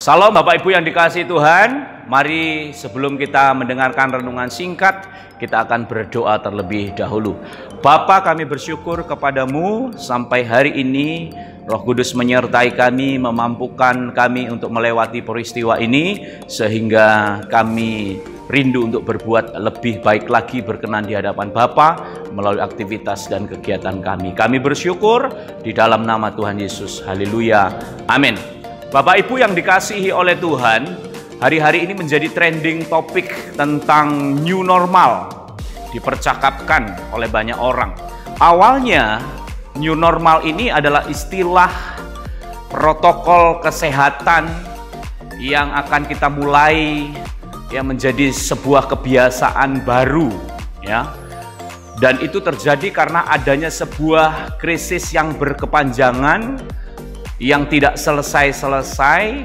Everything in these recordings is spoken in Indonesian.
Salam Bapak Ibu yang dikasihi Tuhan. Mari sebelum kita mendengarkan renungan singkat, kita akan berdoa terlebih dahulu. Bapa, kami bersyukur kepadamu sampai hari ini Roh Kudus menyertai kami, memampukan kami untuk melewati peristiwa ini, sehingga kami rindu untuk berbuat lebih baik lagi berkenan di hadapan Bapa melalui aktivitas dan kegiatan kami. Kami bersyukur di dalam nama Tuhan Yesus. Haleluya. Amin. Bapak Ibu yang dikasihi oleh Tuhan, hari-hari ini menjadi trending topik tentang new normal, dipercakapkan oleh banyak orang. Awalnya new normal ini adalah istilah protokol kesehatan yang akan kita mulai menjadi sebuah kebiasaan baru, ya. Dan itu terjadi karena adanya sebuah krisis yang berkepanjangan, yang tidak selesai-selesai,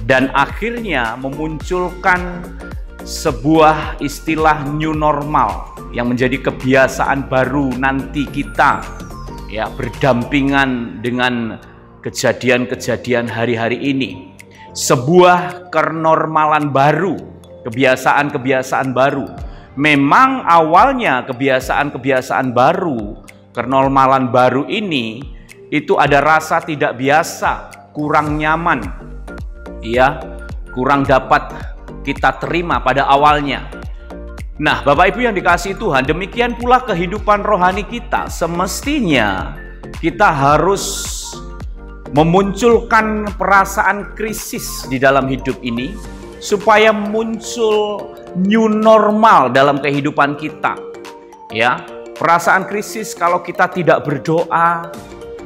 dan akhirnya memunculkan sebuah istilah new normal yang menjadi kebiasaan baru nanti kita berdampingan dengan kejadian-kejadian hari-hari ini. Sebuah kenormalan baru, kebiasaan-kebiasaan baru. Memang awalnya kebiasaan-kebiasaan baru, kenormalan baru ini itu ada rasa tidak biasa, kurang nyaman, kurang dapat kita terima pada awalnya. Nah, Bapak Ibu yang dikasihi Tuhan, demikian pula kehidupan rohani kita. Semestinya kita harus memunculkan perasaan krisis di dalam hidup ini, supaya muncul new normal dalam kehidupan kita. Perasaan krisis kalau kita tidak berdoa,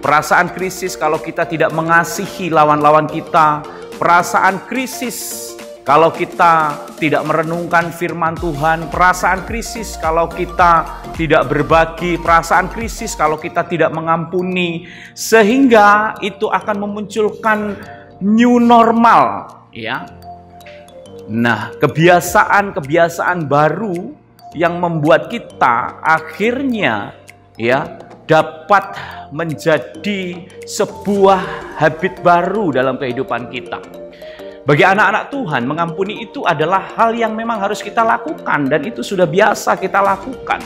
perasaan krisis kalau kita tidak mengasihi lawan-lawan kita, perasaan krisis kalau kita tidak merenungkan firman Tuhan, perasaan krisis kalau kita tidak berbagi, perasaan krisis kalau kita tidak mengampuni, sehingga itu akan memunculkan new normal, Nah, kebiasaan-kebiasaan baru yang membuat kita akhirnya dapat menjadi sebuah habit baru dalam kehidupan kita. Bagi anak-anak Tuhan, mengampuni itu adalah hal yang memang harus kita lakukan, dan itu sudah biasa kita lakukan.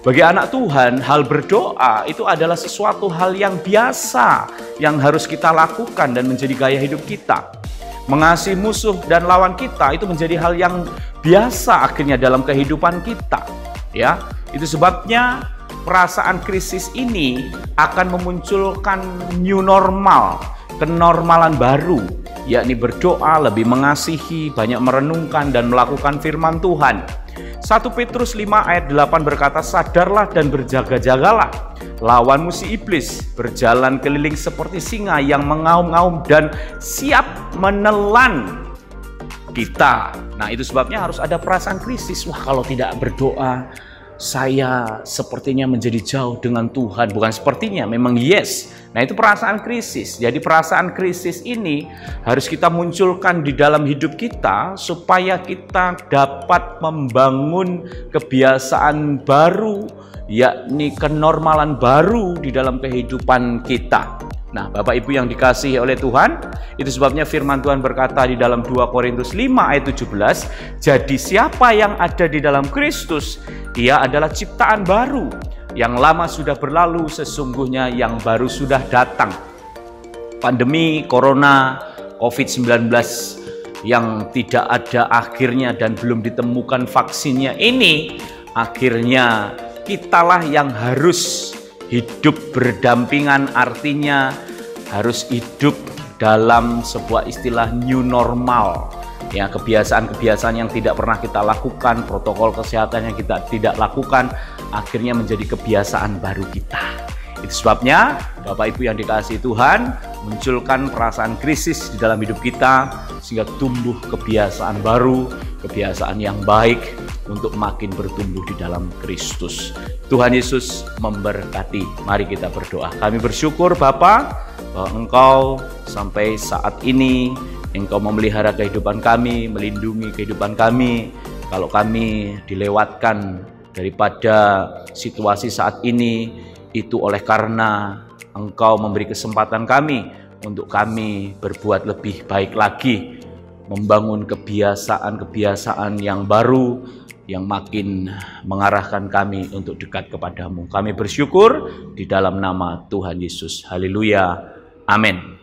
Bagi anak Tuhan, hal berdoa itu adalah sesuatu hal yang biasa yang harus kita lakukan dan menjadi gaya hidup kita. Mengasihi musuh dan lawan kita itu menjadi hal yang biasa akhirnya dalam kehidupan kita. Itu sebabnya perasaan krisis ini akan memunculkan new normal, kenormalan baru, yakni berdoa, lebih mengasihi, banyak merenungkan dan melakukan firman Tuhan. 1 Petrus 5 ayat 8 berkata, "Sadarlah dan berjaga-jagalah, lawanmu si iblis berjalan keliling seperti singa yang mengaum-ngaum dan siap menelan kita." Nah, itu sebabnya harus ada perasaan krisis. Wah, kalau tidak berdoa, saya sepertinya menjadi jauh dengan Tuhan. Bukan sepertinya, memang yes. Nah, itu perasaan krisis. Jadi perasaan krisis ini harus kita munculkan di dalam hidup kita, supaya kita dapat membangun kebiasaan baru, yakni kenormalan baru di dalam kehidupan kita. Nah, Bapak Ibu yang dikasihi oleh Tuhan, itu sebabnya firman Tuhan berkata di dalam 2 Korintus 5 ayat 17, "Jadi siapa yang ada di dalam Kristus, ia adalah ciptaan baru. Yang lama sudah berlalu, sesungguhnya yang baru sudah datang." Pandemi Corona COVID-19 yang tidak ada akhirnya dan belum ditemukan vaksinnya ini, akhirnya kitalah yang harus hidup berdampingan, artinya harus hidup dalam sebuah istilah new normal. Kebiasaan-kebiasaan yang tidak pernah kita lakukan, protokol kesehatan yang kita tidak lakukan, akhirnya menjadi kebiasaan baru kita. Itu sebabnya Bapak Ibu yang dikasihi Tuhan, munculkan perasaan krisis di dalam hidup kita, sehingga tumbuh kebiasaan baru, kebiasaan yang baik untuk makin bertumbuh di dalam Kristus. Tuhan Yesus memberkati. Mari kita berdoa. Kami bersyukur Bapa, bahwa Engkau sampai saat ini Engkau memelihara kehidupan kami, melindungi kehidupan kami. Kalau kami dilewatkan daripada situasi saat ini, itu oleh karena Engkau memberi kesempatan kami untuk kami berbuat lebih baik lagi, membangun kebiasaan-kebiasaan yang baru, yang makin mengarahkan kami untuk dekat kepadamu. Kami bersyukur di dalam nama Tuhan Yesus. Haleluya. Amin.